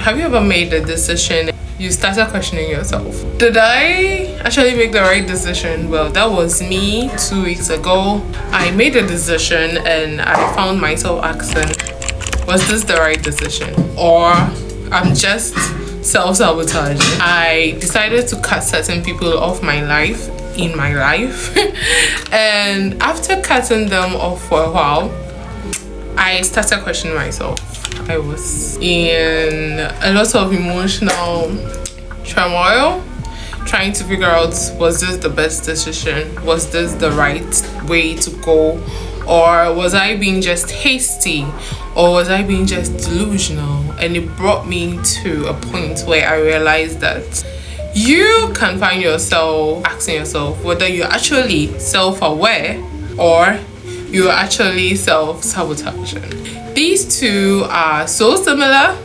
Have you ever made a decision you started questioning yourself? Did I actually make the right decision? Well, that was me 2 weeks ago. I made a decision and I found myself asking, was this the right decision? Or I'm just self-sabotaging. I decided to cut certain people off in my life and after cutting them off for a while, I started questioning myself. I was in a lot of emotional turmoil, trying to figure out, was this the best decision? Was this the right way to go? Or was I being just hasty? Or was I being just delusional? And it brought me to a point where I realized that you can find yourself asking yourself whether you're actually self-aware or you're actually self-sabotaging. These two are so similar.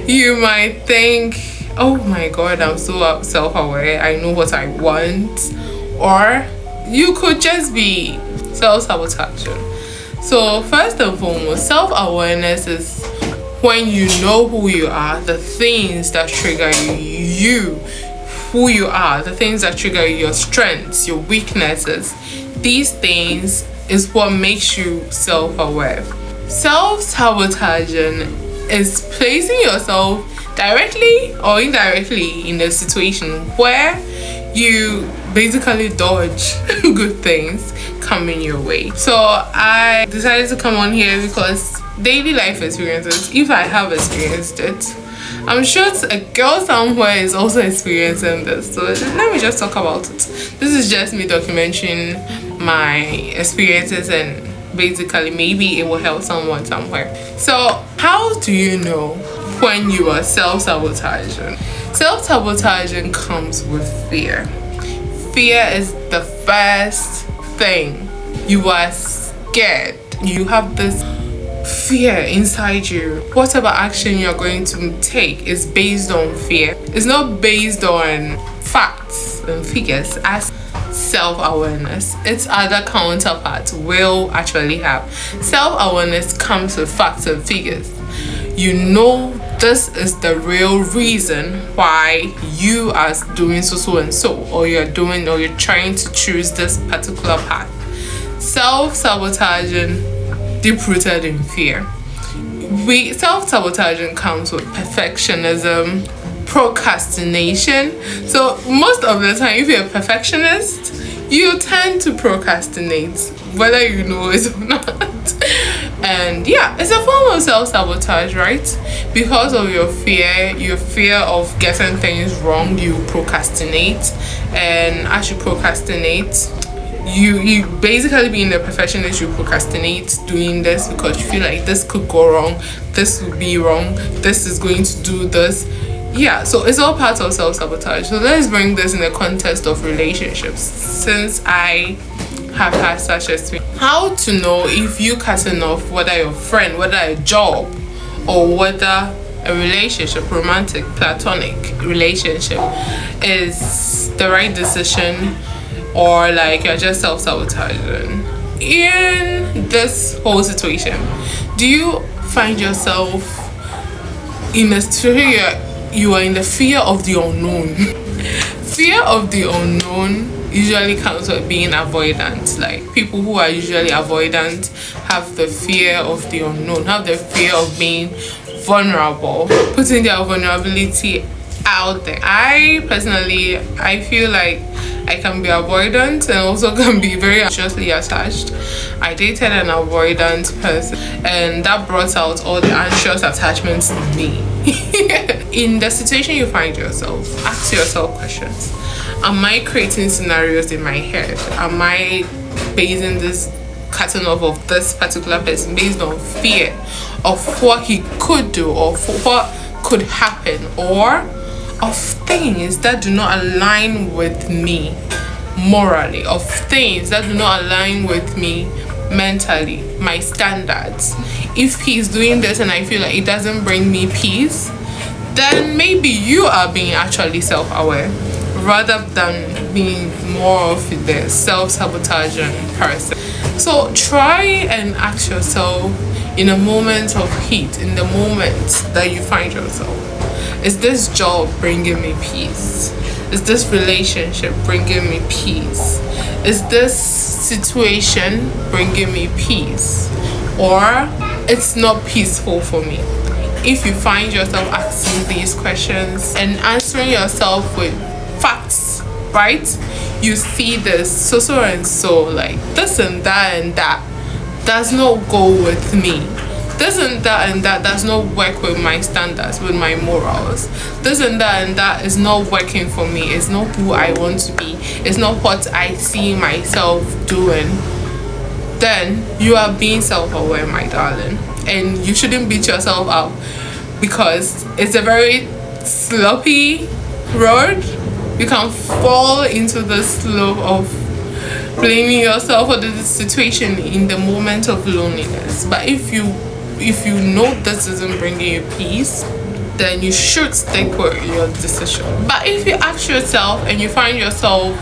You might think, oh my god, I'm so self-aware, I know what I want. Or you could just be self-sabotaging. So first and foremost, self-awareness is when you know who you are, the things that trigger you, who you are, the things that trigger your strengths, your weaknesses. These things is what makes you self-aware. Self-sabotaging is placing yourself directly or indirectly in a situation where you basically dodge good things coming your way. So I decided to come on here because daily life experiences, if I have experienced it, I'm sure a girl somewhere is also experiencing this. So let me just talk about it. This is just me documenting my experiences and basically maybe it will help someone somewhere. So how do you know when you are self-sabotaging? Self-sabotaging comes with fear. Fear is the first thing. You are scared. You have this fear inside you. Whatever action you're going to take is based on fear. It's not based on facts and figures as self-awareness. Its other counterpart will actually have. Self-awareness comes with facts and figures. You know this is the real reason why you are doing so and so, or you're trying to choose this particular path. Self-sabotaging, deep-rooted in fear. Self-sabotaging comes with perfectionism, procrastination. So most of the time, if you're a perfectionist, you tend to procrastinate, whether you know it or not. And yeah, it's a form of self-sabotage, right? Because of your fear of getting things wrong, you procrastinate. And as you procrastinate, you basically, being a perfectionist, you procrastinate doing this because you feel like this could go wrong, this will be wrong, this is going to do this. Yeah, so it's all part of self-sabotage. So let's bring this in the context of relationships, since I have had such experience. How to know if you cutting off whether your friend, whether a job, or whether a relationship, romantic, platonic relationship, is the right decision, or like you're just self-sabotaging. In this whole situation, do you find yourself in a situation where you are in the fear of the unknown? Fear of the unknown usually comes with being avoidant. Like, people who are usually avoidant have the fear of the unknown, have the fear of being vulnerable, putting their vulnerability out there. I personally, I feel like I can be avoidant and also can be very anxiously attached. I dated an avoidant person and that brought out all the anxious attachments in me. In the situation you find yourself, ask yourself questions. Am I creating scenarios in my head? Am I basing this cutting off of this particular person based on fear of what he could do, or what could happen, or of things that do not align with me morally, of things that do not align with me mentally, my standards? If he's doing this and I feel like it doesn't bring me peace, then maybe you are being actually self-aware rather than being more of the self-sabotaging person. So try and ask yourself, in a moment of heat, in the moment that you find yourself, is this job bringing me peace? Is this relationship bringing me peace? Is this situation bringing me peace? Or it's not peaceful for me? If you find yourself asking these questions and answering yourself with facts, right? You see this so and so, like this and that does not go with me. This and that does not work with my standards, with my morals. This and that is not working for me. It's not who I want to be. It's not what I see myself doing. Then you are being self-aware, my darling, and you shouldn't beat yourself up, because it's a very sloppy road. You can fall into the slope of blaming yourself for the situation in the moment of loneliness. But if you know this isn't bringing you peace, then you should stick with your decision. But if you ask yourself and you find yourself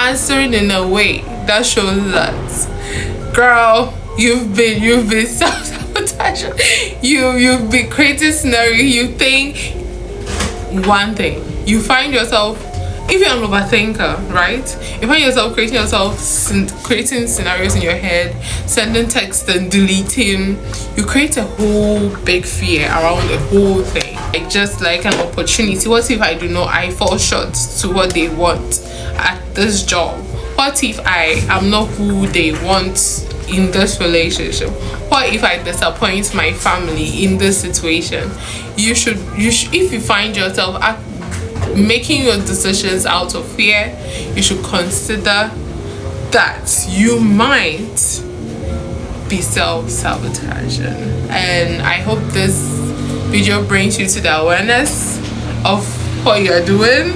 answering in a way that shows that, girl, you've been self-sabotaging, you've been creating scenario, you think one thing, you find yourself, if you're an overthinker, right, you find yourself creating scenarios in your head, sending texts and deleting, you create a whole big fear around the whole thing. Like, just like an opportunity, what if I fall short to what they want at this job? What if I am not who they want in this relationship? What if I disappoint my family in this situation? You should if you find yourself making your decisions out of fear, you should consider that you might be self-sabotaging. And I hope this video brings you to the awareness of what you're doing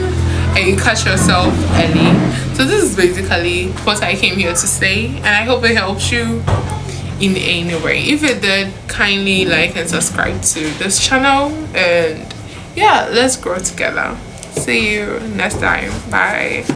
and you catch yourself early. So this is basically what I came here to say, and I hope it helps you in any way. If it did, kindly like and subscribe to this channel, and yeah, let's grow together. See you next time. Bye.